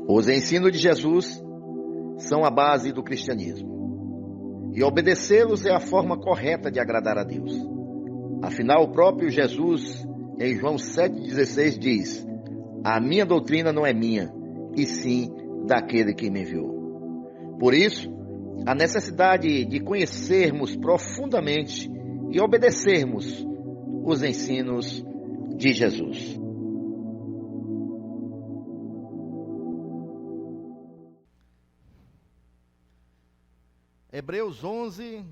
Os ensinos de Jesus são a base do cristianismo, e obedecê-los é a forma correta de agradar a Deus. Afinal, o próprio Jesus, em João 7,16, diz: a minha doutrina não é minha, e sim daquele que me enviou. Por isso, a necessidade de conhecermos profundamente e obedecermos os ensinos de Jesus. Hebreus 11,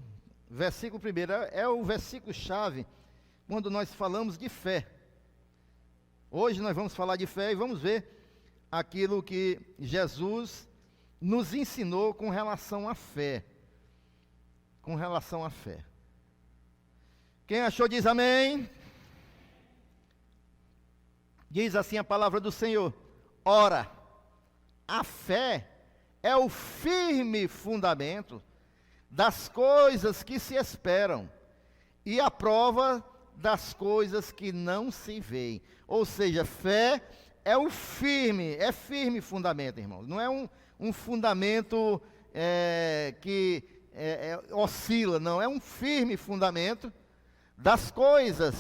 versículo 1, é o versículo-chave quando nós falamos de fé. Hoje nós vamos falar de fé e vamos ver aquilo que Jesus nos ensinou com relação à fé. Com relação à fé. Quem achou diz amém. Diz assim a palavra do Senhor: ora, a fé é o firme fundamento das coisas que se esperam e a prova das coisas que não se veem. Ou seja, fé é o firme fundamento, irmãos. Não é um fundamento que oscila, não. É um firme fundamento das coisas,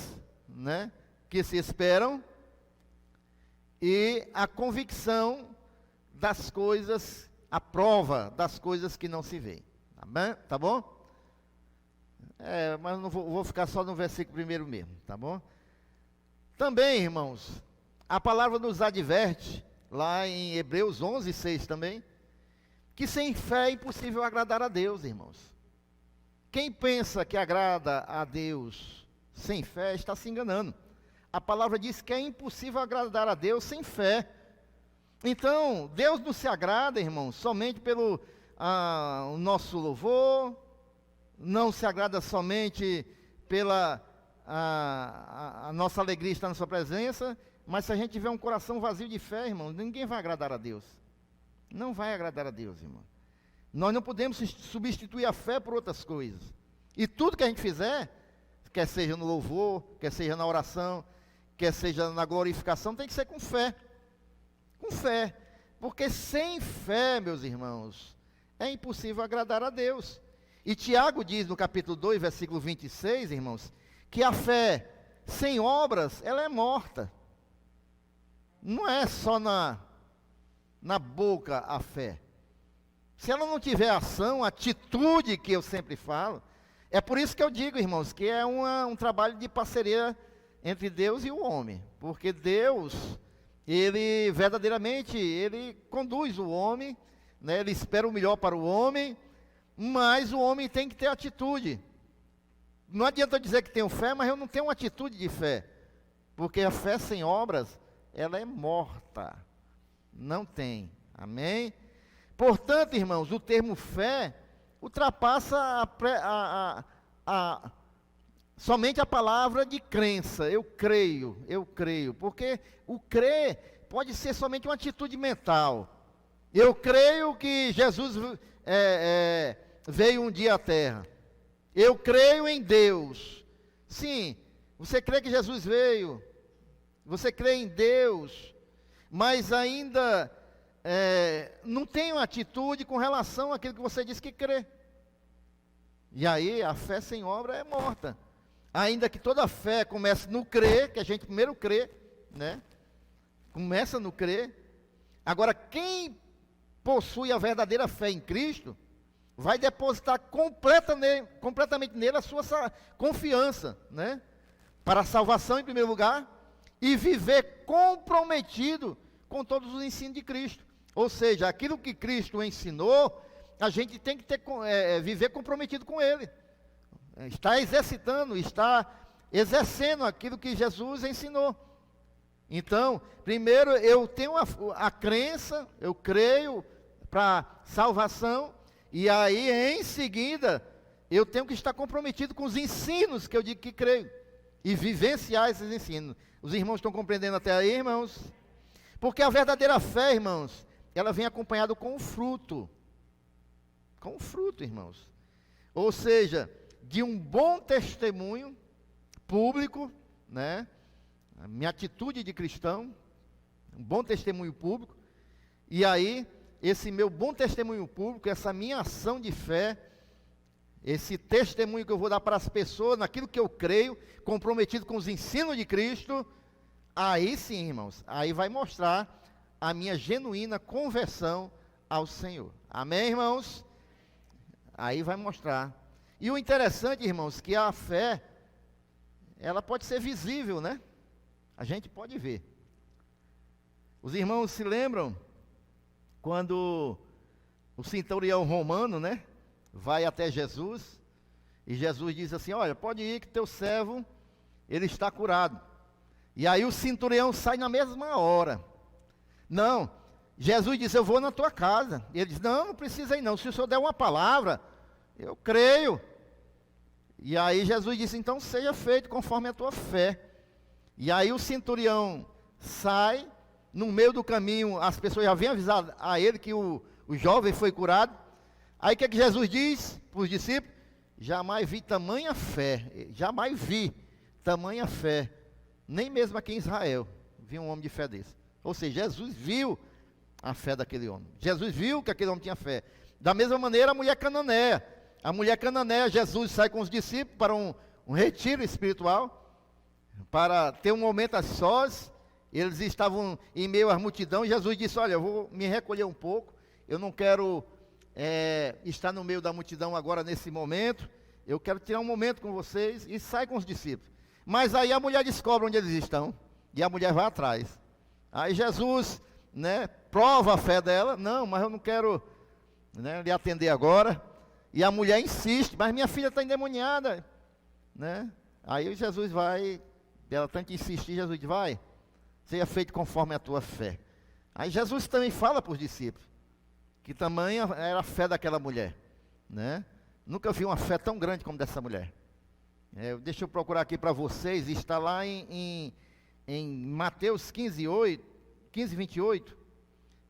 né, que se esperam e a convicção das coisas, a prova das coisas que não se veem. Tá bom? Mas não vou ficar só no versículo primeiro mesmo, tá bom? Também, irmãos, a palavra nos adverte, lá em Hebreus 11, 6 também, que sem fé é impossível agradar a Deus, irmãos. Quem pensa que agrada a Deus sem fé está se enganando. A palavra diz que é impossível agradar a Deus sem fé. Então, Deus não se agrada, irmãos, somente pelo o nosso louvor, não se agrada somente pela a nossa alegria estar na sua presença, mas se a gente tiver um coração vazio de fé, irmão, ninguém vai agradar a Deus. Não vai agradar a Deus, irmão. Nós não podemos substituir a fé por outras coisas. E tudo que a gente fizer, quer seja no louvor, quer seja na oração, quer seja na glorificação, tem que ser com fé. Com fé. Porque sem fé, meus irmãos, é impossível agradar a Deus. E Tiago diz no capítulo 2, versículo 26, irmãos, que a fé sem obras, ela é morta. Não é só na boca a fé. Se ela não tiver ação, atitude, que eu sempre falo, é por isso que eu digo, irmãos, que é um trabalho de parceria entre Deus e o homem. Porque Deus, Ele verdadeiramente, Ele conduz o homem, né? Ele espera o melhor para o homem, mas o homem tem que ter atitude. Não adianta eu dizer que tenho fé, mas eu não tenho uma atitude de fé. Porque a fé sem obras, ela é morta. Não tem. Amém? Portanto, irmãos, o termo fé ultrapassa somente a palavra de crença. Eu creio. Porque o crer pode ser somente uma atitude mental. Eu creio que Jesus veio um dia à terra. Eu creio em Deus. Sim, você crê que Jesus veio. Você crê em Deus. Mas ainda não tem uma atitude com relação àquilo que você diz que crê. E aí a fé sem obra é morta. Ainda que toda fé comece no crer, que a gente primeiro crê, né? Começa no crer. Agora, quem possui a verdadeira fé em Cristo, vai depositar completamente nele a sua confiança, né? Para a salvação em primeiro lugar, e viver comprometido com todos os ensinos de Cristo. Ou seja, aquilo que Cristo ensinou, a gente tem que viver comprometido com Ele. Está exercitando, está exercendo aquilo que Jesus ensinou. Então, primeiro eu tenho a crença, eu creio para salvação, e aí em seguida eu tenho que estar comprometido com os ensinos que eu digo que creio, e vivenciar esses ensinos. Os irmãos estão compreendendo até aí, irmãos? Porque a verdadeira fé, irmãos, ela vem acompanhada com o fruto. Com o fruto, irmãos. Ou seja, de um bom testemunho público, né? A minha atitude de cristão, um bom testemunho público, E aí, esse meu bom testemunho público, essa minha ação de fé, esse testemunho que eu vou dar para as pessoas, naquilo que eu creio, comprometido com os ensinos de Cristo, aí sim, irmãos, aí vai mostrar a minha genuína conversão ao Senhor. Amém, irmãos? Aí vai mostrar. E o interessante, irmãos, que a fé, ela pode ser visível, né? A gente pode ver. Os irmãos se lembram quando o centurião romano, né, vai até Jesus, e Jesus diz assim: olha, pode ir que teu servo, ele está curado. E aí o centurião sai na mesma hora. Não, Jesus diz: eu vou na tua casa. E ele diz: não, não precisa ir não, se o senhor der uma palavra, eu creio. E aí Jesus disse: então seja feito conforme a tua fé. E aí o centurião sai, no meio do caminho as pessoas já haviam avisado a ele que o jovem foi curado. Aí o que Jesus diz para os discípulos? Jamais vi tamanha fé, jamais vi tamanha fé, nem mesmo aqui em Israel, vi um homem de fé desse. Ou seja, Jesus viu a fé daquele homem, Jesus viu que aquele homem tinha fé. Da mesma maneira a mulher cananeia, Jesus sai com os discípulos para um retiro espiritual, para ter um momento a sós. Eles estavam em meio à multidão, e Jesus disse: olha, eu vou me recolher um pouco, eu não quero estar no meio da multidão agora nesse momento, eu quero tirar um momento com vocês, e sai com os discípulos. Mas aí a mulher descobre onde eles estão, e a mulher vai atrás. Aí Jesus, né, prova a fé dela: não, mas eu não quero, né, lhe atender agora. E a mulher insiste: mas minha filha está endemoniada, né? Aí Jesus vai, ela tanto insistir, Jesus diz: vai, seja feito conforme a tua fé. Aí Jesus também fala para os discípulos que tamanha era a fé daquela mulher, né? Nunca vi uma fé tão grande como dessa mulher. Deixa eu procurar aqui para vocês, está lá em Mateus 15, 28,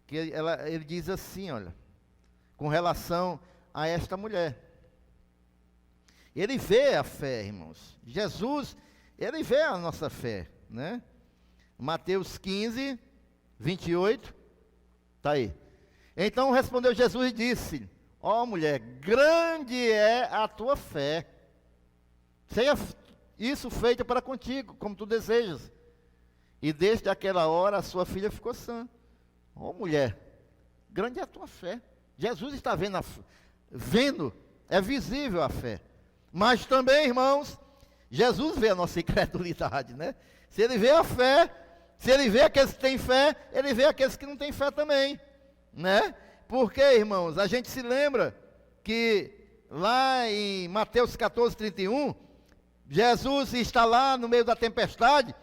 que ele diz assim, olha, com relação a esta mulher. Ele vê a fé, irmãos. Jesus, ele vê a nossa fé, né? Mateus 15, 28, está aí. Então respondeu Jesus e disse: ó mulher, grande é a tua fé, seja isso feito para contigo, como tu desejas. E desde aquela hora a sua filha ficou sã. Ó mulher, grande é a tua fé. Jesus está vendo, é visível a fé. Mas também, irmãos, Jesus vê a nossa incredulidade, né? Se ele vê a fé, se ele vê aqueles que têm fé, ele vê aqueles que não têm fé também, né? Porque, irmãos, a gente se lembra que lá em Mateus 14, 31, Jesus está lá no meio da tempestade,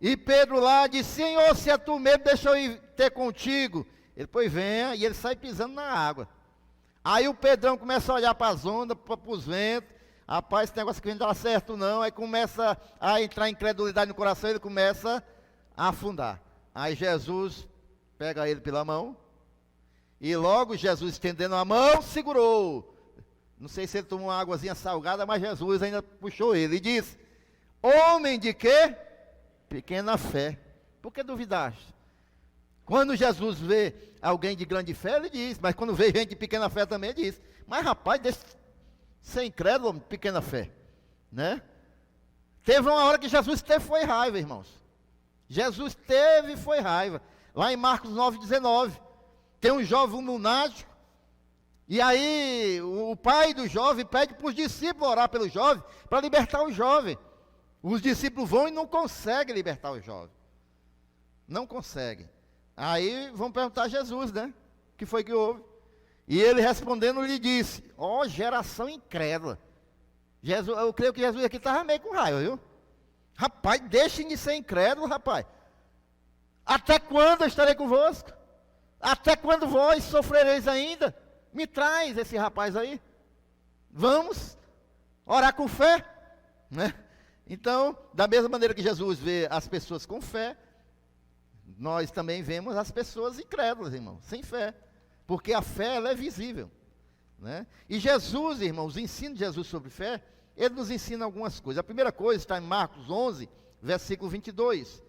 e Pedro lá diz: Senhor, se é tu mesmo, deixa eu ir ter contigo. Ele, pois venha, e ele sai pisando na água. Aí o Pedrão começa a olhar para as ondas, para os ventos. Rapaz, esse negócio aqui não dá certo não. Aí começa a entrar incredulidade no coração, ele começa a afundar. Aí Jesus pega ele pela mão, e logo Jesus, estendendo a mão, segurou. Não sei se ele tomou uma águazinha salgada, mas Jesus ainda puxou ele e disse: homem de quê? Pequena fé. Por que duvidaste? Quando Jesus vê alguém de grande fé, ele diz, mas quando vê gente de pequena fé também, ele diz: mas rapaz, deixa ser incrédulo, pequena fé, né? Teve uma hora que Jesus teve foi raiva, irmãos. Jesus teve foi raiva. Lá em Marcos 9,19, tem um jovem lunático, e aí o pai do jovem pede para os discípulos orar pelo jovem, para libertar o jovem. Os discípulos vão e não conseguem libertar o jovem. Não conseguem. Aí vão perguntar a Jesus, né? O que foi que houve? E ele respondendo lhe disse: ó geração incrédula. Jesus, eu creio que Jesus aqui estava meio com raiva, viu? Rapaz, deixem de ser incrédulo, rapaz. Até quando eu estarei convosco? Até quando vós sofrereis ainda? Me traz esse rapaz aí. Vamos orar com fé, né? Então, da mesma maneira que Jesus vê as pessoas com fé, nós também vemos as pessoas incrédulas, irmão, sem fé. Porque a fé, ela é visível, né? E Jesus, irmãos, o ensino de Jesus sobre fé, ele nos ensina algumas coisas. A primeira coisa está em Marcos 11, versículo 22,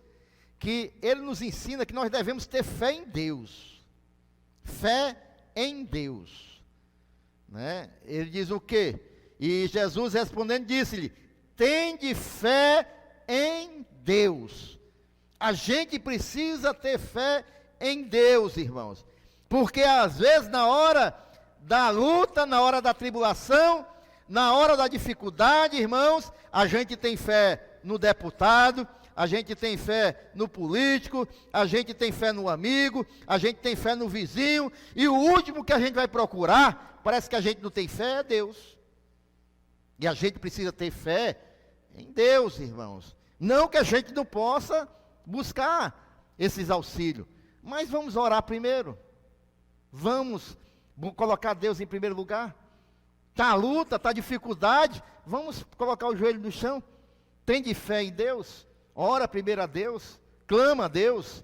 que ele nos ensina que nós devemos ter fé em Deus. fé em Deus. Né? Ele diz o quê? E Jesus respondendo disse-lhe: tende fé em Deus. A gente precisa ter fé em Deus, irmãos. Porque às vezes na hora da luta, na hora da tribulação, na hora da dificuldade, irmãos, a gente tem fé no deputado, a gente tem fé no político, a gente tem fé no amigo, a gente tem fé no vizinho, e o último que a gente vai procurar, parece que a gente não tem fé, é Deus. E a gente precisa ter fé em Deus, irmãos. Não que a gente não possa buscar esses auxílios, mas vamos orar primeiro. Vamos colocar Deus em primeiro lugar. Está a luta, está a dificuldade, vamos colocar o joelho no chão. Tem de fé em Deus, ora primeiro a Deus, clama a Deus.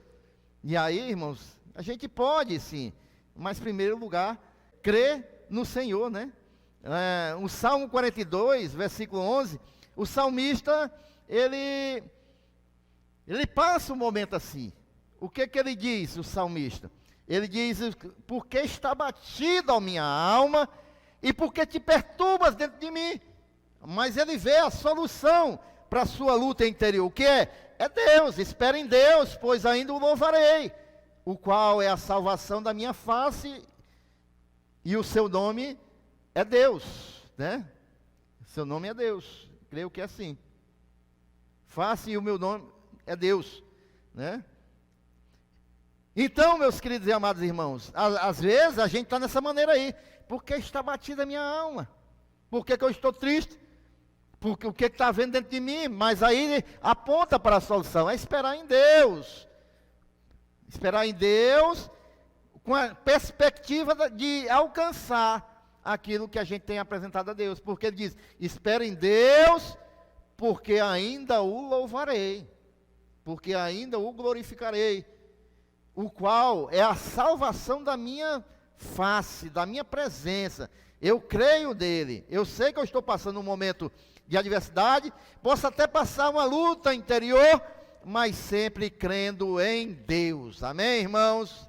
E aí, irmãos, a gente pode sim, mas em primeiro lugar, crer no Senhor, né? O Salmo 42, versículo 11, o salmista, ele passa um momento assim. O que ele diz, o salmista? Ele diz: porque está batida a minha alma, e porque te perturbas dentro de mim. Mas ele vê a solução para a sua luta interior. O que é? É Deus. Espera em Deus, pois ainda o louvarei, o qual é a salvação da minha face, e o seu nome é Deus, né? Seu nome é Deus. Creio que é assim. Face e o meu nome é Deus, né? Então, meus queridos e amados irmãos, às vezes a gente está nessa maneira aí. Porque está batida a minha alma? Por que eu estou triste? Porque o que está havendo dentro de mim? Mas aí aponta para a solução, é esperar em Deus. Esperar em Deus com a perspectiva de alcançar aquilo que a gente tem apresentado a Deus. Porque ele diz: espera em Deus, porque ainda o louvarei, porque ainda o glorificarei, o qual é a salvação da minha face, da minha presença. Eu creio nele. Eu sei que eu estou passando um momento de adversidade, posso até passar uma luta interior, mas sempre crendo em Deus. Amém, irmãos?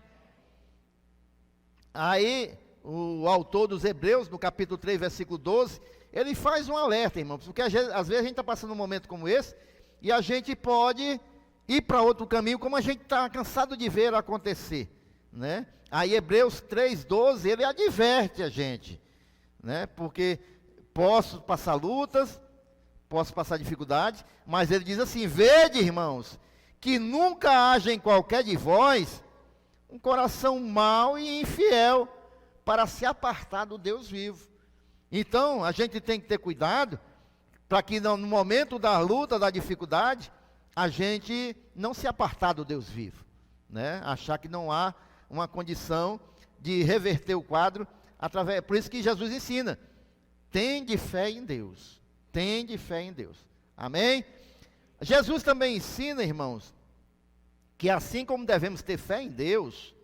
Aí, o autor dos Hebreus, no capítulo 3, versículo 12, ele faz um alerta, irmãos, porque às vezes a gente está passando um momento como esse, e a gente pode ir para outro caminho, como a gente está cansado de ver acontecer, né? Aí Hebreus 3,12, ele adverte a gente, né? Porque posso passar lutas, posso passar dificuldades, mas ele diz assim: vede, irmãos, que nunca haja em qualquer de vós um coração mau e infiel para se apartar do Deus vivo. Então, a gente tem que ter cuidado para que no momento da luta, da dificuldade, a gente não se apartar do Deus vivo, né? Achar que não há uma condição de reverter o quadro através. Por isso que Jesus ensina: tende fé em Deus, tende fé em Deus. Amém? Jesus também ensina, irmãos, que assim como devemos ter fé em Deus,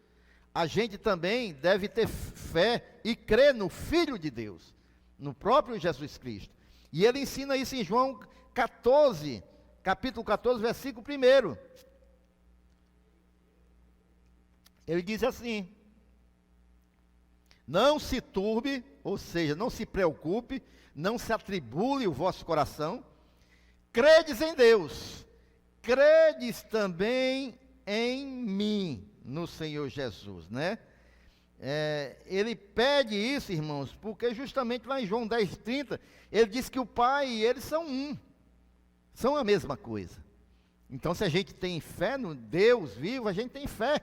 a gente também deve ter fé e crer no Filho de Deus, no próprio Jesus Cristo. E ele ensina isso em João 14, capítulo 14, versículo 1. Ele diz assim: não se turbe, ou seja, não se preocupe, não se atribule o vosso coração, credes em Deus, credes também em mim, no Senhor Jesus, né? Ele pede isso, irmãos, porque justamente lá em João 10,30, ele diz que o Pai e ele são um, são a mesma coisa. Então, se a gente tem fé no Deus vivo, a gente tem fé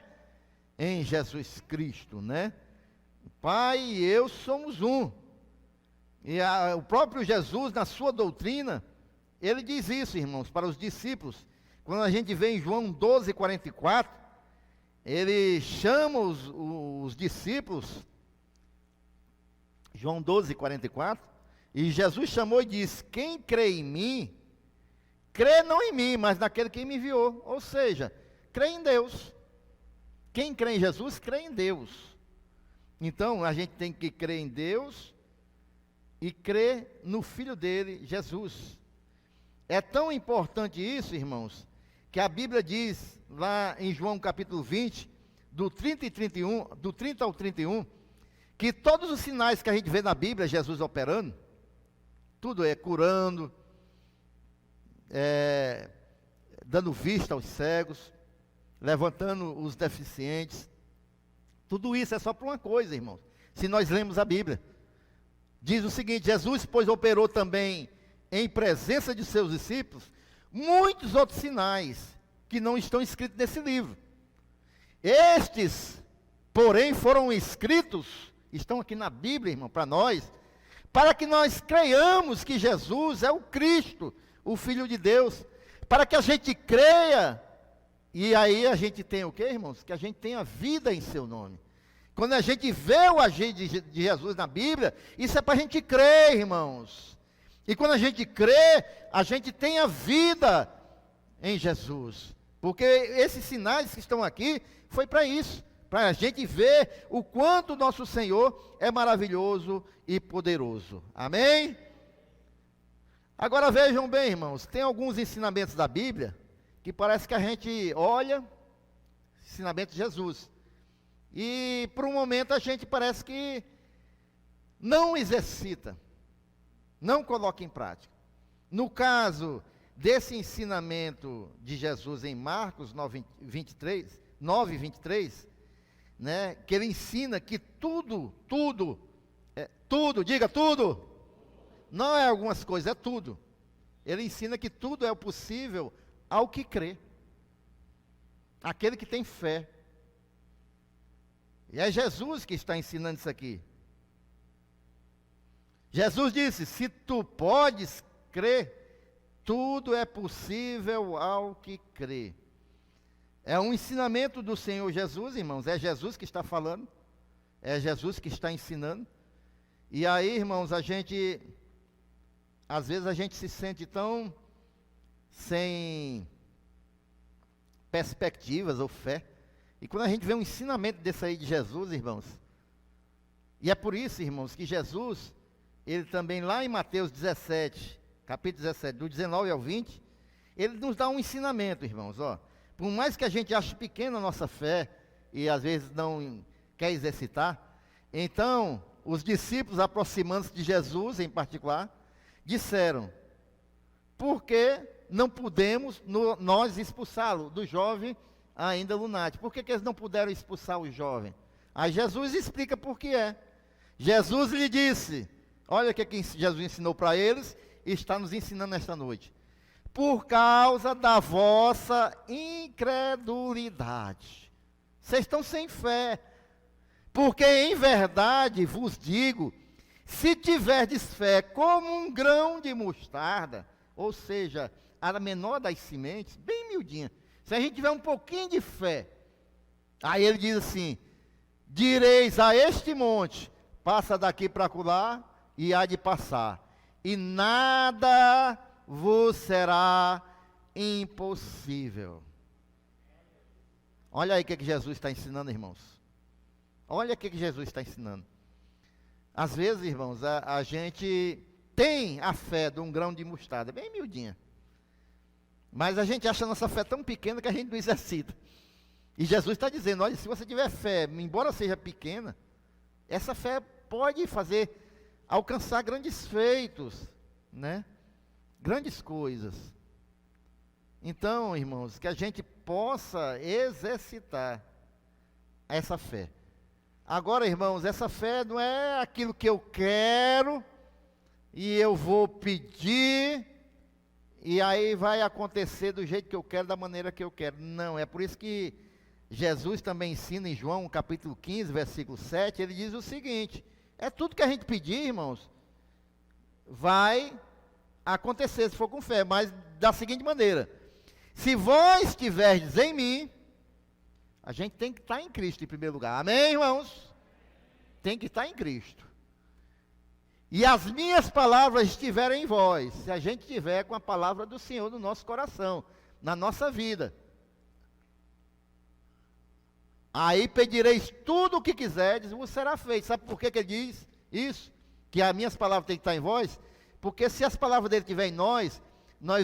em Jesus Cristo, né? O Pai e eu somos um. E o próprio Jesus, na sua doutrina, ele diz isso, irmãos, para os discípulos. Quando a gente vê em João 12,44, ele chama os discípulos, João 12,44, e Jesus chamou e disse: quem crê em mim, crê não em mim, mas naquele que me enviou. Ou seja, crê em Deus. Quem crê em Jesus, crê em Deus. Então, a gente tem que crer em Deus e crer no Filho dele, Jesus. É tão importante isso, irmãos, que a Bíblia diz, lá em João capítulo 20, do 30 e 31, do 30 ao 31, que todos os sinais que a gente vê na Bíblia, Jesus operando, tudo é curando, dando vista aos cegos, levantando os deficientes. Tudo isso é só para uma coisa, irmãos. Se nós lemos a Bíblia, diz o seguinte: Jesus, pois, operou também em presença de seus discípulos muitos outros sinais que não estão escritos nesse livro. Estes, porém, foram escritos, estão aqui na Bíblia, irmão, para nós, para que nós creiamos que Jesus é o Cristo, o Filho de Deus, para que a gente creia, e aí a gente tem o quê, irmãos? Que a gente tenha vida em seu nome. Quando a gente vê o agir de Jesus na Bíblia, isso é para a gente crer, irmãos. E quando a gente crê, a gente tem a vida em Jesus. Porque esses sinais que estão aqui, foi para isso. Para a gente ver o quanto o nosso Senhor é maravilhoso e poderoso. Amém? Agora vejam bem, irmãos, tem alguns ensinamentos da Bíblia, que parece que a gente olha, ensinamento de Jesus. E por um momento a gente parece que não exercita, não coloca em prática. No caso desse ensinamento de Jesus em Marcos 9:23, né, que ele ensina que tudo, diga tudo, não é algumas coisas, é tudo. Ele ensina que tudo é possível ao que crê, aquele que tem fé. E é Jesus que está ensinando isso aqui. Jesus disse: se tu podes crer, tudo é possível ao que crê. É um ensinamento do Senhor Jesus, irmãos. É Jesus que está falando. É Jesus que está ensinando. E aí, irmãos, às vezes a gente se sente tão sem perspectivas ou fé. E quando a gente vê um ensinamento desse aí de Jesus, irmãos, e é por isso, irmãos, que Jesus, ele também lá em Mateus 17, capítulo 17, do 19 ao 20, ele nos dá um ensinamento, irmãos, ó. Por mais que a gente ache pequena a nossa fé, e às vezes não quer exercitar, então, os discípulos, aproximando-se de Jesus em particular, disseram: por que não podemos nós expulsá-lo do jovem ainda lunático? Por que eles não puderam expulsar o jovem? Aí Jesus explica por que é. Jesus lhe disse, olha o que Jesus ensinou para eles e está nos ensinando esta noite: por causa da vossa incredulidade. Vocês estão sem fé. Porque em verdade vos digo, se tiverdes fé como um grão de mostarda, ou seja, a menor das sementes, bem miudinha, se a gente tiver um pouquinho de fé, aí ele diz assim: direis a este monte, passa daqui para acolá, e há de passar, e nada vos será impossível. Olha aí o que Jesus está ensinando, irmãos. Olha o que Jesus está ensinando. Às vezes, irmãos, a gente tem a fé de um grão de mostarda, bem miudinha. Mas a gente acha a nossa fé tão pequena que a gente não exercita. E Jesus está dizendo: olha, se você tiver fé, embora seja pequena, essa fé pode alcançar grandes feitos, né? Grandes coisas. Então, irmãos, que a gente possa exercitar essa fé. Agora, irmãos, essa fé não é aquilo que eu quero e eu vou pedir e aí vai acontecer do jeito que eu quero, da maneira que eu quero. Não, é por isso que Jesus também ensina em João, capítulo 15, versículo 7, ele diz o seguinte: é tudo que a gente pedir, irmãos, vai acontecer se for com fé, mas da seguinte maneira: se vós estiverdes em mim, a gente tem que estar em Cristo em primeiro lugar. Amém, irmãos? Tem que estar em Cristo. E as minhas palavras estiverem em vós, se a gente estiver com a palavra do Senhor no nosso coração, na nossa vida, aí pedireis tudo o que quiserdes, vos será feito. Sabe por que ele diz isso? Que as minhas palavras têm que estar em vós? Porque se as palavras dele estiverem em nós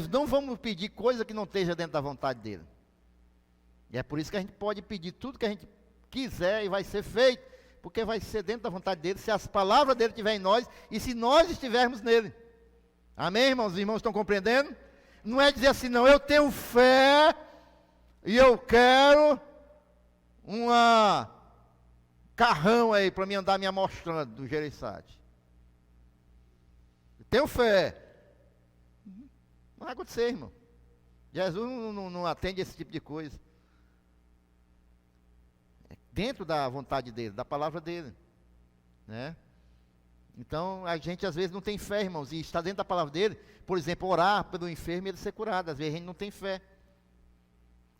não vamos pedir coisa que não esteja dentro da vontade dele. E é por isso que a gente pode pedir tudo que a gente quiser e vai ser feito, porque vai ser dentro da vontade dele, se as palavras dele estiverem em nós e se nós estivermos nele. Amém, irmãos? Os irmãos estão compreendendo? Não é dizer assim, não, eu tenho fé e eu quero uma carrão aí para me andar me amostrando do Gereissati. Tenho fé. Não vai acontecer, irmão. Jesus não atende esse tipo de coisa. É dentro da vontade dele, da palavra dele, né? Então, a gente às vezes não tem fé, irmãos, e está dentro da palavra dele, por exemplo, orar pelo enfermo e ele ser curado. Às vezes a gente não tem fé.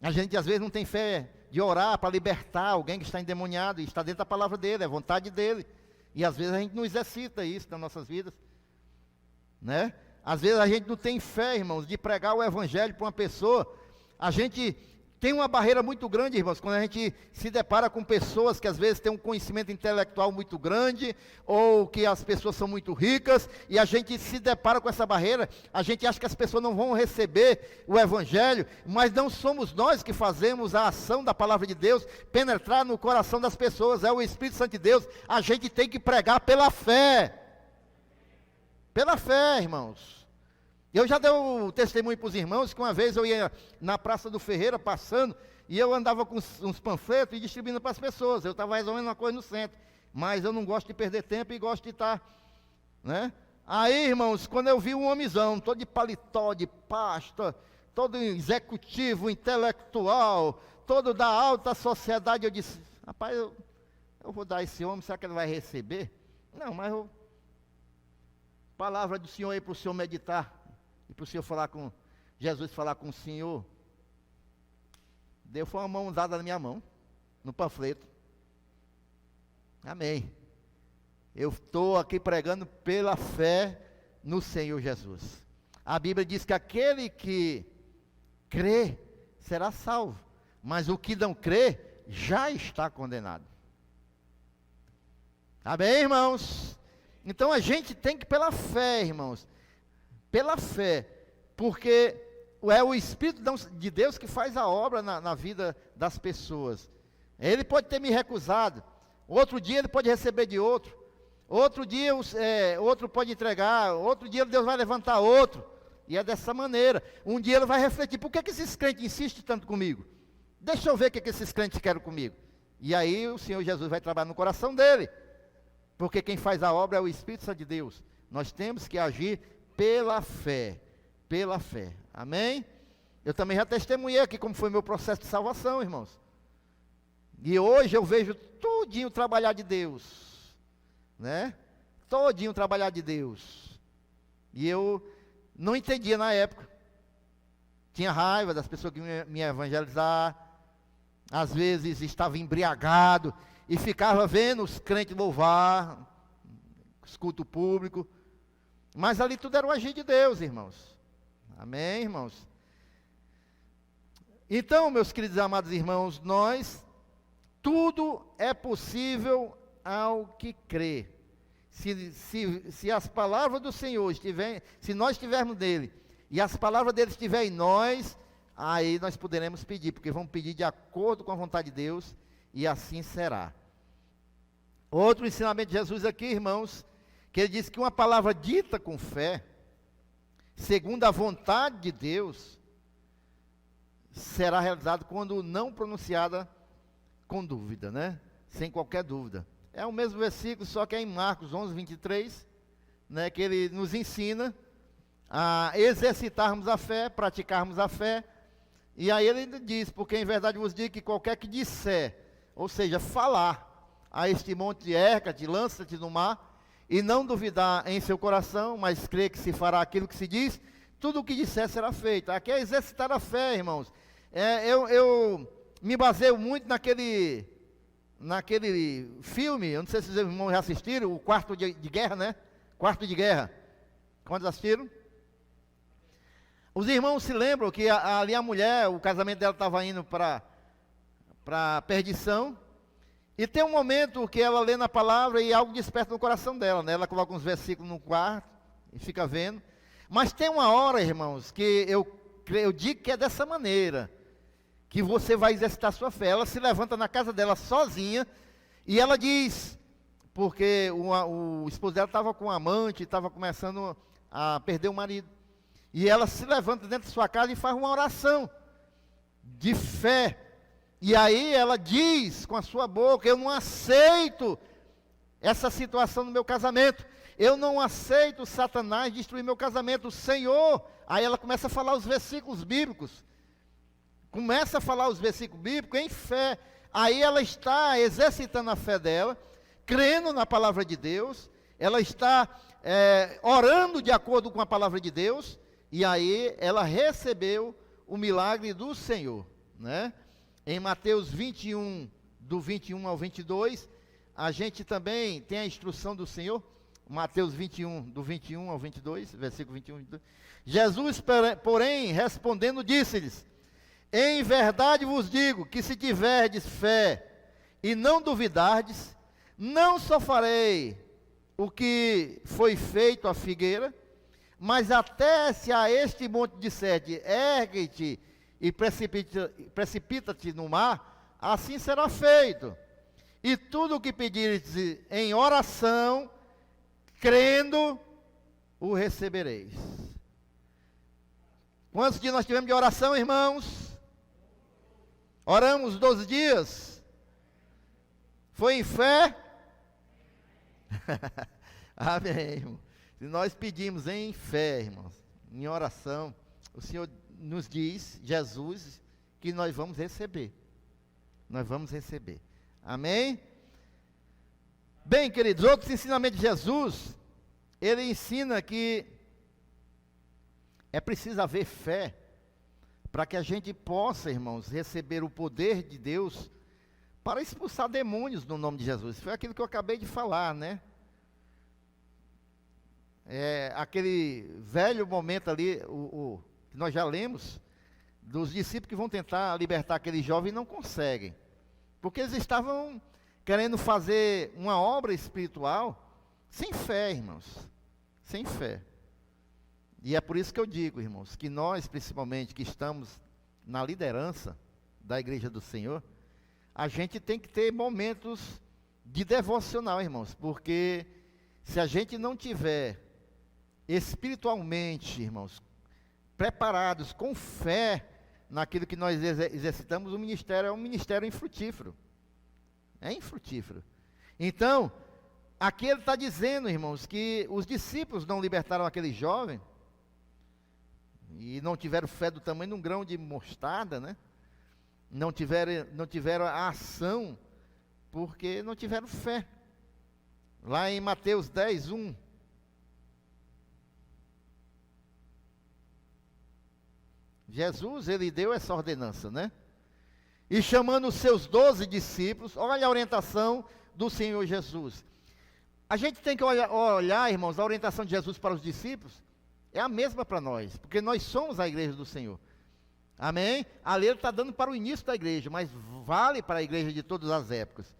A gente às vezes não tem fé de orar para libertar alguém que está endemoniado, e está dentro da palavra dele, é vontade dele. E às vezes a gente não exercita isso nas nossas vidas, né? Às vezes a gente não tem fé, irmãos, de pregar o evangelho para uma pessoa. A gente tem uma barreira muito grande, irmãos, quando a gente se depara com pessoas que às vezes têm um conhecimento intelectual muito grande, ou que as pessoas são muito ricas, e a gente se depara com essa barreira, a gente acha que as pessoas não vão receber o evangelho, mas não somos nós que fazemos a ação da palavra de Deus penetrar no coração das pessoas, é o Espírito Santo de Deus. A gente tem que pregar pela fé. Pela fé, irmãos. Eu já dei o testemunho para os irmãos, que uma vez eu ia na Praça do Ferreira, passando, e eu andava com uns panfletos e distribuindo para as pessoas. Eu estava resolvendo uma coisa no centro, mas eu não gosto de perder tempo e gosto de estar, né? Aí, irmãos, quando eu vi um homenzão, todo de paletó, de pasta, todo executivo, intelectual, todo da alta sociedade, eu disse, rapaz, eu vou dar esse homem, será que ele vai receber? Não, mas palavra do Senhor aí para o Senhor meditar, e para o Senhor falar com, Jesus falar com o Senhor. Deus foi uma mão dada na minha mão, no panfleto. Amém. Eu estou aqui pregando pela fé no Senhor Jesus. A Bíblia diz que aquele que crê será salvo, mas o que não crê já está condenado. Amém, irmãos? Então a gente tem que pela fé, irmãos, pela fé, porque é o Espírito de Deus que faz a obra na vida das pessoas. Ele pode ter me recusado, outro dia ele pode receber de outro, outro dia outro pode entregar, outro dia Deus vai levantar outro, e é dessa maneira. Um dia ele vai refletir, por que esses crentes insistem tanto comigo? Deixa eu ver o que esses crentes querem comigo. E aí o Senhor Jesus vai trabalhar no coração dele, porque quem faz a obra é o Espírito Santo de Deus. Nós temos que agir pela fé, pela fé, amém? Eu também já testemunhei aqui como foi meu processo de salvação, irmãos. E hoje eu vejo tudinho trabalhar de Deus, né? Todinho trabalhar de Deus. E eu não entendia na época. Tinha raiva das pessoas que me evangelizar. Às vezes estava embriagado e ficava vendo os crentes louvar, escuto público. Mas ali tudo era o agir de Deus, irmãos. Amém, irmãos? Então, meus queridos e amados irmãos, tudo é possível ao que crê. Se as palavras do Senhor se nós estivermos nele, e as palavras dele estiverem em nós, aí nós poderemos pedir, porque vamos pedir de acordo com a vontade de Deus, e assim será. Outro ensinamento de Jesus aqui, irmãos, que ele diz que uma palavra dita com fé, segundo a vontade de Deus, será realizada quando não pronunciada com dúvida, né? Sem qualquer dúvida. É o mesmo versículo, só que é em Marcos 11, 23, né? Que ele nos ensina a exercitarmos a fé, praticarmos a fé. E aí ele diz, porque em verdade vos digo que qualquer que disser, ou seja, falar a este monte, erga-te, lança-te no mar, e não duvidar em seu coração, mas crer que se fará aquilo que se diz, tudo o que disser será feito. Aqui é exercitar a fé, irmãos. Eu me baseio muito naquele filme, eu não sei se os irmãos já assistiram, o Quarto de Guerra, né? Quarto de Guerra. Quantos assistiram? Os irmãos se lembram que ali a mulher, o casamento dela estava indo para perdição, e tem um momento que ela lê na palavra e algo desperta no coração dela, né? Ela coloca uns versículos no quarto e fica vendo. Mas tem uma hora, irmãos, que eu digo que é dessa maneira, que você vai exercitar sua fé. Ela se levanta na casa dela sozinha e ela diz, porque o esposo dela estava com um amante, estava começando a perder o marido. E ela se levanta dentro de sua casa e faz uma oração de fé. E aí ela diz com a sua boca: eu não aceito essa situação no meu casamento. Eu não aceito Satanás destruir meu casamento. O Senhor. Aí ela começa a falar os versículos bíblicos. Começa a falar os versículos bíblicos em fé. Aí ela está exercitando a fé dela, crendo na palavra de Deus. Ela está orando de acordo com a palavra de Deus. E aí ela recebeu o milagre do Senhor, né? Em Mateus 21, do 21 ao 22, a gente também tem a instrução do Senhor. Mateus 21, do 21 ao 22, versículo 21 e 22. Jesus, porém, respondendo, disse-lhes: em verdade vos digo que se tiverdes fé e não duvidardes, não só farei o que foi feito à figueira, mas até se a este monte disserdes, ergue-te e precipita-te no mar, assim será feito. E tudo o que pedires em oração, crendo, o recebereis. Quantos dias nós tivemos de oração, irmãos? Oramos 12 dias? Foi em fé? Amém, irmão. Se nós pedimos em fé, irmãos, em oração, o Senhor nos diz, Jesus, que nós vamos receber. Nós vamos receber. Amém? Bem, queridos, outros ensinamentos de Jesus, ele ensina que é preciso haver fé para que a gente possa, irmãos, receber o poder de Deus para expulsar demônios no nome de Jesus. Foi aquilo que eu acabei de falar, né? Aquele velho momento ali, que nós já lemos, dos discípulos que vão tentar libertar aquele jovem e não conseguem. Porque eles estavam querendo fazer uma obra espiritual sem fé, irmãos. Sem fé. E é por isso que eu digo, irmãos, que nós, principalmente, que estamos na liderança da Igreja do Senhor, a gente tem que ter momentos de devocional, irmãos. Porque se a gente não tiver espiritualmente, irmãos, preparados, com fé naquilo que nós exercitamos, o ministério é um ministério infrutífero. É infrutífero. Então, aqui ele está dizendo, irmãos, que os discípulos não libertaram aquele jovem, e não tiveram fé do tamanho de um grão de mostarda, né? Não tiveram a ação, porque não tiveram fé. Lá em Mateus 10, 1. Jesus, ele deu essa ordenança, né? E chamando os seus 12 discípulos, olha a orientação do Senhor Jesus. A gente tem que olhar, irmãos, a orientação de Jesus para os discípulos é a mesma para nós, porque nós somos a igreja do Senhor. Amém? A lei está dando para o início da igreja, mas vale para a igreja de todas as épocas.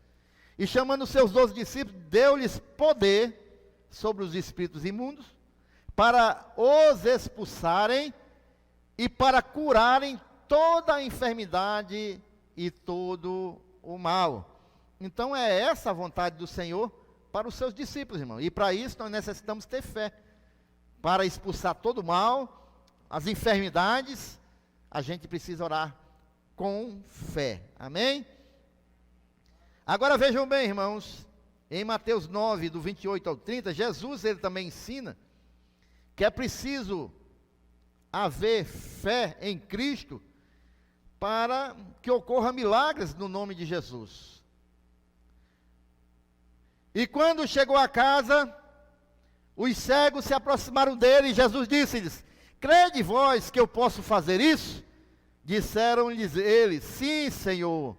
E chamando os seus 12 discípulos, deu-lhes poder sobre os espíritos imundos, para os expulsarem e para curarem toda a enfermidade e todo o mal. Então é essa a vontade do Senhor para os seus discípulos, irmão. E para isso nós necessitamos ter fé. Para expulsar todo o mal, as enfermidades, a gente precisa orar com fé. Amém? Agora vejam bem, irmãos, em Mateus 9, do 28 ao 30, Jesus, ele também ensina que é preciso haver fé em Cristo para que ocorra milagres no nome de Jesus. E quando chegou a casa, os cegos se aproximaram dele e Jesus disse-lhes: crede vós que eu posso fazer isso? Disseram-lhes eles: sim, Senhor.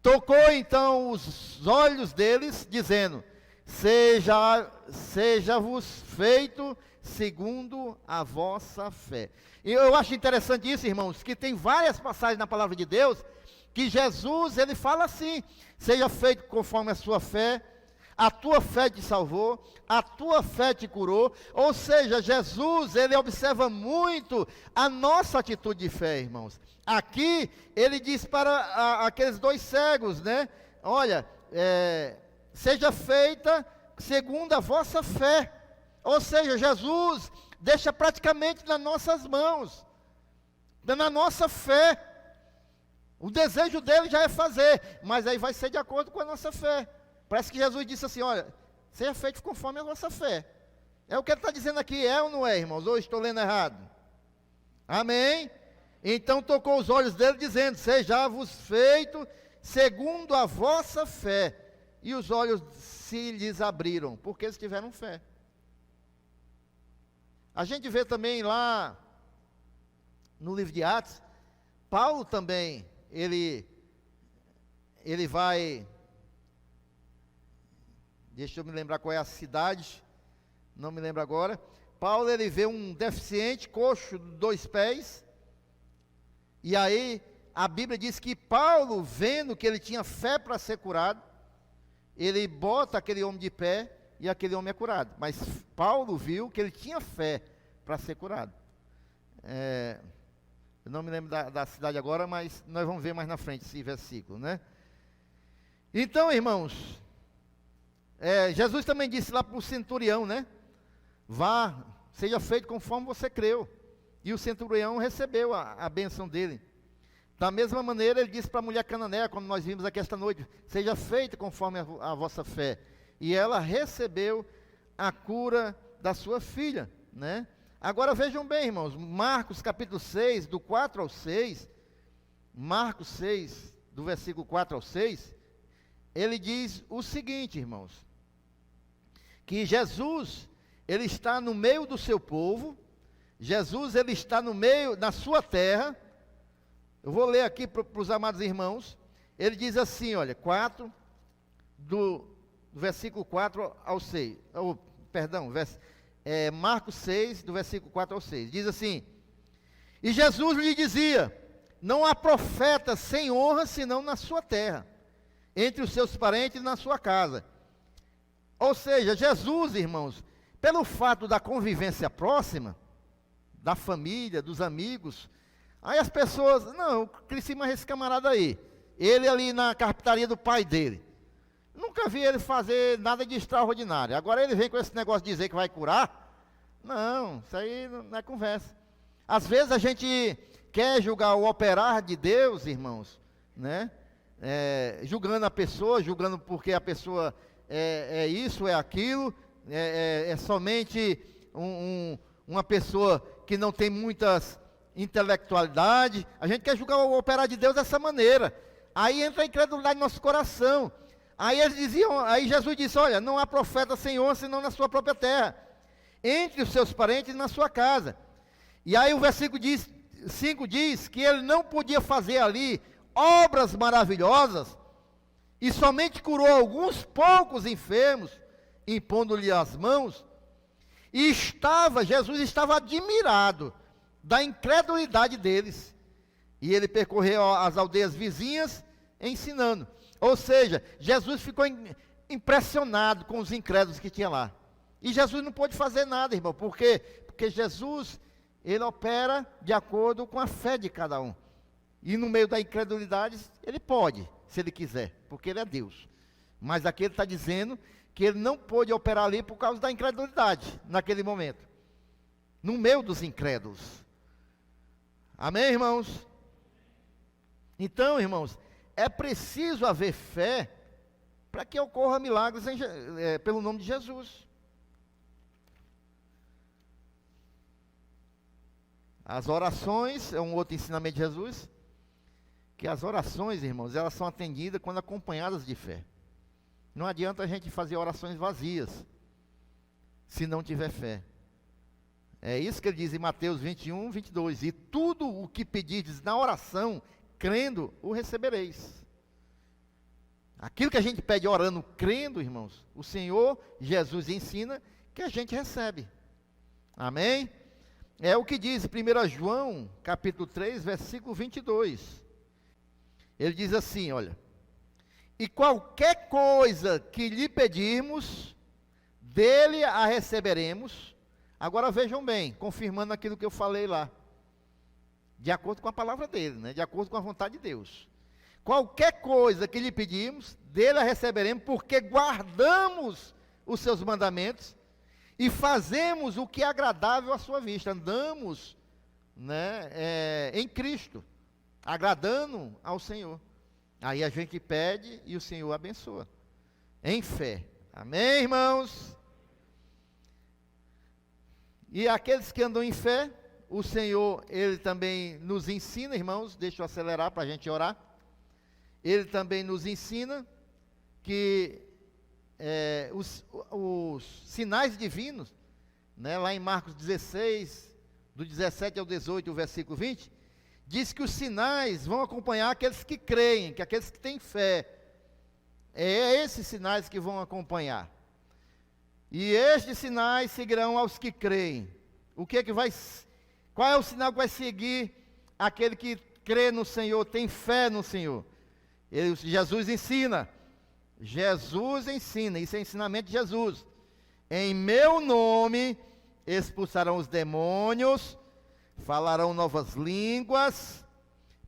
Tocou então os olhos deles, dizendo: seja-vos feito segundo a vossa fé. E eu acho interessante isso, irmãos, que tem várias passagens na palavra de Deus, que Jesus, ele fala assim: seja feito conforme a sua fé. a tua fé te salvou, a tua fé te curou. Ou seja, Jesus, ele observa muito a nossa atitude de fé, irmãos. Aqui, ele diz para aqueles dois cegos, né? Olha, seja feita segundo a vossa fé. Ou seja, Jesus deixa praticamente nas nossas mãos, na nossa fé. O desejo dele já é fazer, mas aí vai ser de acordo com a nossa fé. Parece que Jesus disse assim, olha, seja feito conforme a vossa fé. É o que ele está dizendo aqui, é ou não é, irmãos? Ou estou lendo errado? Amém? Então tocou os olhos dele dizendo, seja-vos feito segundo a vossa fé. E os olhos se lhes abriram, porque eles tiveram fé. A gente vê também lá no livro de Atos, Paulo também, ele vai, deixa eu me lembrar qual é a cidade, não me lembro agora. Paulo, ele vê um deficiente, coxo, 2 pés, e aí a Bíblia diz que Paulo, vendo que ele tinha fé para ser curado, ele bota aquele homem de pé, e aquele homem é curado. Mas Paulo viu que ele tinha fé para ser curado. Eu não me lembro da cidade agora, mas nós vamos ver mais na frente esse versículo, né? Então, irmãos, Jesus também disse lá para o centurião, né? Vá, seja feito conforme você creu. E o centurião recebeu a bênção dele. Da mesma maneira, ele disse para a mulher cananeia, como nós vimos aqui esta noite, seja feito conforme a vossa fé. E ela recebeu a cura da sua filha, né? Agora vejam bem, irmãos, Marcos capítulo 6, do 4 ao 6, Marcos 6, do versículo 4 ao 6, ele diz o seguinte, irmãos, que Jesus, ele está no meio do seu povo, Jesus, ele está no meio, na sua terra. Eu vou ler aqui para os amados irmãos, ele diz assim, olha, do versículo 4 ao 6, Marcos 6, do versículo 4 ao 6, diz assim, e Jesus lhe dizia, não há profeta sem honra, senão na sua terra, entre os seus parentes e na sua casa. Ou seja, Jesus, irmãos, pelo fato da convivência próxima, da família, dos amigos, aí as pessoas, não, eu cresci mais esse camarada aí, ele ali na carpintaria do pai dele, nunca vi ele fazer nada de extraordinário. Agora ele vem com esse negócio de dizer que vai curar. Não, isso aí não é conversa. Às vezes a gente quer julgar o operar de Deus, irmãos, né? Julgando a pessoa, julgando porque a pessoa é isso, é aquilo, é somente uma pessoa que não tem muitas intelectualidade. A gente quer julgar o operar de Deus dessa maneira. Aí entra a incredulidade no nosso coração. Aí Jesus disse, olha, não há profeta sem honra, senão na sua própria terra, entre os seus parentes e na sua casa. E aí o versículo 5 diz que ele não podia fazer ali obras maravilhosas, e somente curou alguns poucos enfermos, impondo-lhe as mãos, e Jesus estava admirado da incredulidade deles, e ele percorreu as aldeias vizinhas, ensinando. Ou seja, Jesus ficou impressionado com os incrédulos que tinha lá. E Jesus não pôde fazer nada, irmão. Por quê? Porque Jesus, ele opera de acordo com a fé de cada um. E no meio da incredulidade, ele pode, se ele quiser, porque ele é Deus. Mas aqui ele está dizendo que ele não pôde operar ali por causa da incredulidade, naquele momento. No meio dos incrédulos. Amém, irmãos? Então, irmãos, é preciso haver fé para que ocorra milagres pelo nome de Jesus. As orações, é um outro ensinamento de Jesus, que as orações, irmãos, elas são atendidas quando acompanhadas de fé. Não adianta a gente fazer orações vazias, se não tiver fé. É isso que ele diz em Mateus 21, 22. E tudo o que pedirdes na oração, crendo, o recebereis. Aquilo que a gente pede orando, crendo, irmãos, o Senhor Jesus ensina que a gente recebe. Amém? É o que diz 1 João, capítulo 3, versículo 22. Ele diz assim, olha, E qualquer coisa que lhe pedirmos, dele a receberemos. Agora vejam bem, confirmando aquilo que eu falei lá. De acordo com a palavra dele, né? De acordo com a vontade de Deus. Qualquer coisa que lhe pedimos, dele a receberemos, porque guardamos os seus mandamentos e fazemos o que é agradável à sua vista. Andamos, né, em Cristo, agradando ao Senhor. Aí a gente pede e o Senhor abençoa. Em fé. Amém, irmãos? E aqueles que andam em fé, o Senhor, Ele também nos ensina, irmãos, deixa eu acelerar para a gente orar. Ele também nos ensina que os sinais divinos, né, lá em Marcos 16, do 17 ao 18, o versículo 20, diz que os sinais vão acompanhar aqueles que creem, que aqueles que têm fé. É esses sinais que vão acompanhar. E estes sinais seguirão aos que creem. Qual é o sinal que vai seguir aquele que crê no Senhor, tem fé no Senhor? Jesus ensina, isso é ensinamento de Jesus. Em meu nome expulsarão os demônios, falarão novas línguas,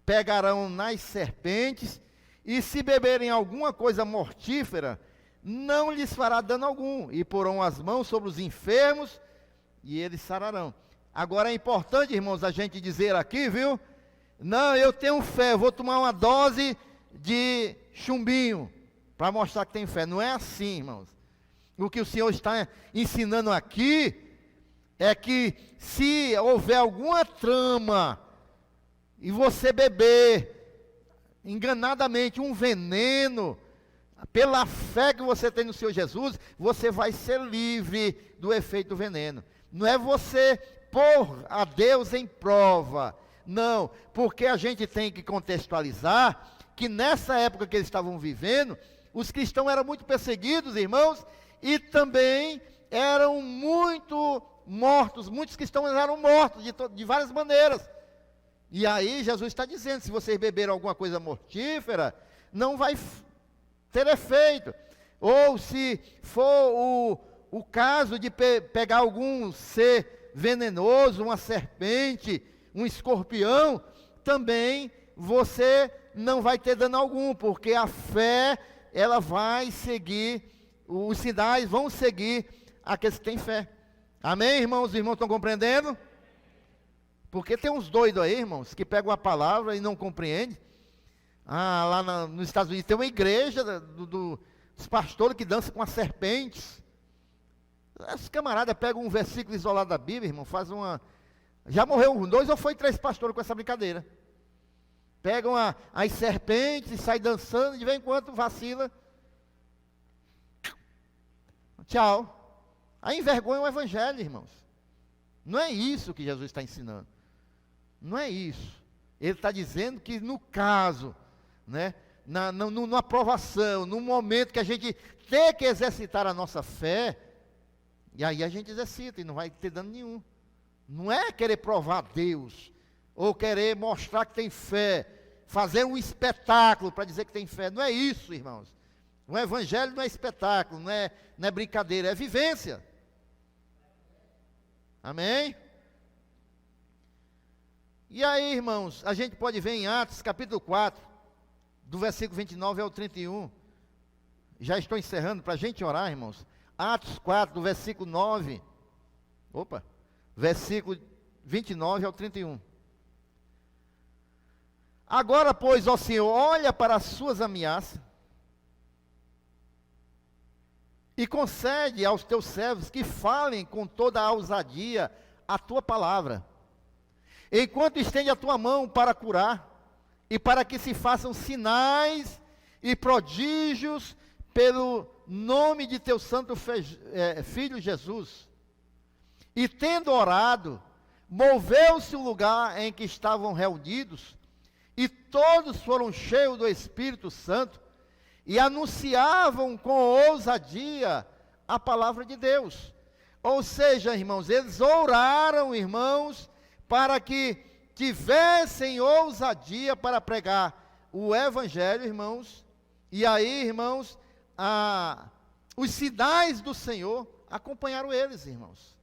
pegarão nas serpentes, e se beberem alguma coisa mortífera, não lhes fará dano algum, e porão as mãos sobre os enfermos, e eles sararão. Agora é importante, irmãos, a gente dizer aqui, viu? Não, eu tenho fé, vou tomar uma dose de chumbinho, para mostrar que tem fé. Não é assim, irmãos. O que o Senhor está ensinando aqui, é que se houver alguma trama, e você beber, enganadamente, um veneno, pela fé que você tem no Senhor Jesus, você vai ser livre do efeito do veneno. Não é você pôr a Deus em prova, não, porque a gente tem que contextualizar, que nessa época que eles estavam vivendo, os cristãos eram muito perseguidos, irmãos, e também eram muito mortos, muitos cristãos eram mortos de várias maneiras. E aí Jesus está dizendo, se vocês beberam alguma coisa mortífera, não vai ter efeito. Ou se for o caso de pegar algum ser venenoso, uma serpente, um escorpião, também você não vai ter dano algum, porque a fé, ela vai seguir, os sinais vão seguir aqueles que têm fé. Amém, irmãos? Os irmãos estão compreendendo? Porque tem uns doidos aí, irmãos, que pegam a palavra e não compreendem. Lá nos Estados Unidos tem uma igreja dos pastores que dançam com as serpentes. Esses camaradas pegam um versículo isolado da Bíblia, irmão, já morreu 2 ou foi 3 pastores com essa brincadeira. Pegam as serpentes e saem dançando, e de vez em quando vacila. Tchau. Aí envergonha o evangelho, irmãos. Não é isso que Jesus está ensinando. Não é isso. Ele está dizendo que no caso, né, na aprovação, no momento que a gente tem que exercitar a nossa fé, e aí a gente exercita e não vai ter dano nenhum. Não é querer provar a Deus, ou querer mostrar que tem fé, fazer um espetáculo para dizer que tem fé. Não é isso, irmãos. O evangelho não é espetáculo, não é brincadeira, é vivência. Amém? E aí, irmãos, a gente pode ver em Atos, capítulo 4, do versículo 29 ao 31. Já estou encerrando para a gente orar, irmãos. Atos 4, do versículo 9. Versículo 29 ao 31. Agora, pois, ó Senhor, olha para as suas ameaças e concede aos teus servos que falem com toda a ousadia a tua palavra, enquanto estende a tua mão para curar, e para que se façam sinais e prodígios pelo nome de teu santo Filho Jesus. E tendo orado, moveu-se o lugar em que estavam reunidos, e todos foram cheios do Espírito Santo, e anunciavam com ousadia a palavra de Deus. Ou seja, irmãos, eles oraram, irmãos, para que tivessem ousadia para pregar o evangelho, irmãos, E aí, irmãos, os sinais do Senhor acompanharam eles, irmãos.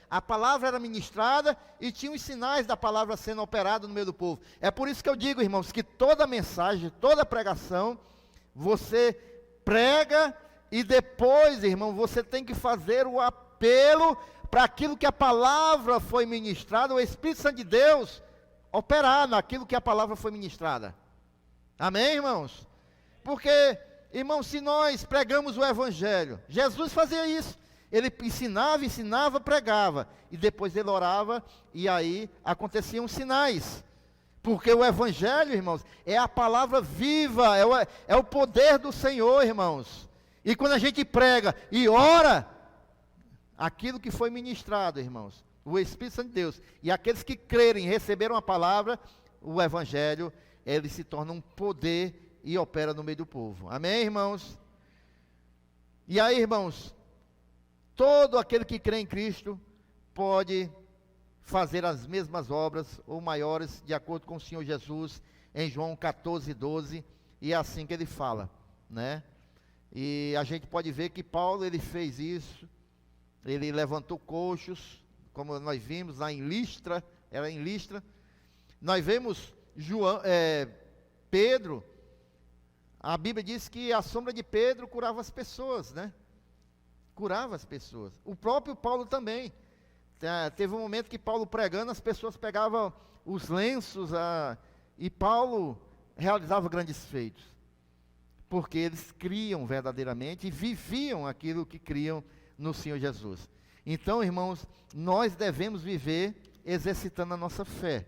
A palavra era ministrada e tinha os sinais da palavra sendo operada no meio do povo. É por isso que eu digo, irmãos, que toda mensagem, toda pregação, você prega e depois, irmão, você tem que fazer o apelo para aquilo que a palavra foi ministrada, o Espírito Santo de Deus operar naquilo que a palavra foi ministrada. Amém, irmãos? Porque, irmãos, se nós pregamos o Evangelho, Jesus fazia isso. Ele ensinava, pregava, e depois ele orava, e aí aconteciam sinais. Porque o Evangelho, irmãos, é a palavra viva, é o poder do Senhor, irmãos. E quando a gente prega e ora, aquilo que foi ministrado, irmãos, o Espírito Santo de Deus, e aqueles que crerem, receberam a palavra, o Evangelho, ele se torna um poder e opera no meio do povo. Amém, irmãos? E aí, irmãos, todo aquele que crê em Cristo pode fazer as mesmas obras ou maiores, de acordo com o Senhor Jesus, em João 14:12, e é assim que ele fala, né? E a gente pode ver que Paulo, ele fez isso, ele levantou coxos, como nós vimos lá em Listra, era em Listra. Nós vemos Pedro, a Bíblia diz que a sombra de Pedro curava as pessoas, né? Curava as pessoas. O próprio Paulo também. Teve um momento que Paulo pregando, as pessoas pegavam os lenços e Paulo realizava grandes feitos. Porque eles criam verdadeiramente e viviam aquilo que criam no Senhor Jesus. Então, irmãos, nós devemos viver exercitando a nossa fé.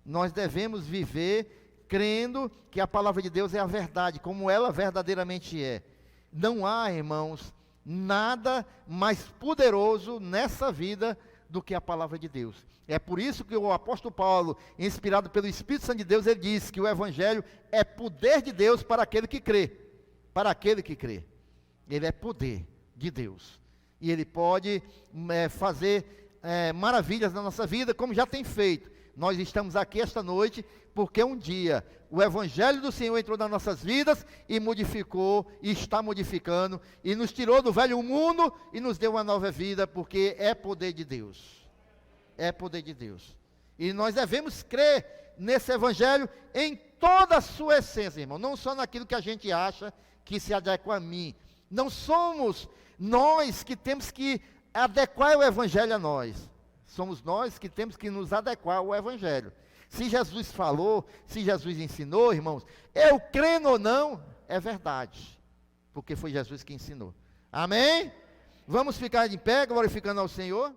Nós devemos viver crendo que a palavra de Deus é a verdade, como ela verdadeiramente é. Não há, irmãos, nada mais poderoso nessa vida do que a palavra de Deus. É por isso que o apóstolo Paulo, inspirado pelo Espírito Santo de Deus, ele diz que o Evangelho é poder de Deus para aquele que crê. Para aquele que crê. Ele é poder de Deus. E ele pode fazer maravilhas na nossa vida, como já tem feito. Nós estamos aqui esta noite porque um dia o Evangelho do Senhor entrou nas nossas vidas e modificou, e está modificando, e nos tirou do velho mundo e nos deu uma nova vida, porque é poder de Deus. É poder de Deus. E nós devemos crer nesse Evangelho em toda a sua essência, irmão. Não só naquilo que a gente acha que se adequa a mim. Não somos nós que temos que adequar o Evangelho a nós. Somos nós que temos que nos adequar ao Evangelho. Se Jesus falou, se Jesus ensinou, irmãos, eu crendo ou não, é verdade. Porque foi Jesus que ensinou. Amém? Vamos ficar de pé, glorificando ao Senhor.